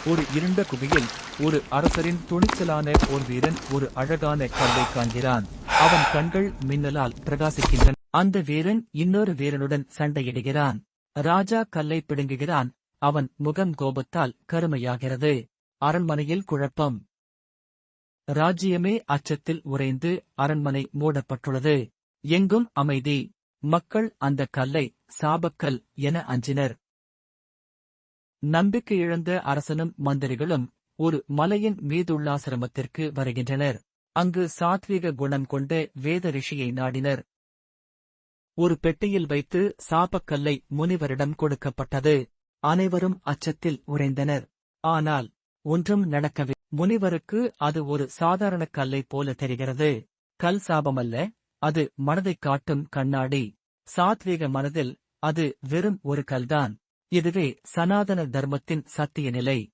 ஒரு இருண்ட குகையில் ஒரு அரசரின் துணிச்சலான போர் வீரன் ஒரு அழகான கல்லை காண்கிறான். அவன் கண்கள் மின்னலால் பிரகாசிக்கின்றன. அந்த வீரன் இன்னொரு வீரனுடன் சண்டையிடுகிறான். ராஜா கல்லை பிடுங்குகிறான். அவன் முகம் கோபத்தால் கருமையாகிறது. அரண்மனையில் குழப்பம். ராஜ்யமே அச்சத்தில் உறைந்து அரண்மனை மூடப்பட்டுள்ளது. எங்கும் அமைதி. மக்கள் அந்த கல்லை சாபக்கல் என அஞ்சினர். நம்பிக்கை இழந்த அரசனும் மந்திரிகளும் ஒரு மலையின் மீதுள்ளாசிரமத்திற்கு வருகின்றனர். அங்கு சாத்வீக குணம் கொண்ட வேத ரிஷியை நாடினர். ஒரு பெட்டியில் வைத்து சாபக்கல்லை முனிவரிடம் கொடுக்கப்பட்டது. அனைவரும் அச்சத்தில் உறைந்தனர். ஆனால் ஒன்றும் நடக்கவில்லை. முனிவருக்கு அது ஒரு சாதாரண கல்லை போல தெரிகிறது. கல் சாபமல்ல, அது மனதைக் காட்டும் கண்ணாடி. சாத்வீக மனதில் அது வெறும் ஒரு கல்தான். இதுவே சனாதன தர்மத்தின் சத்திய நிலை.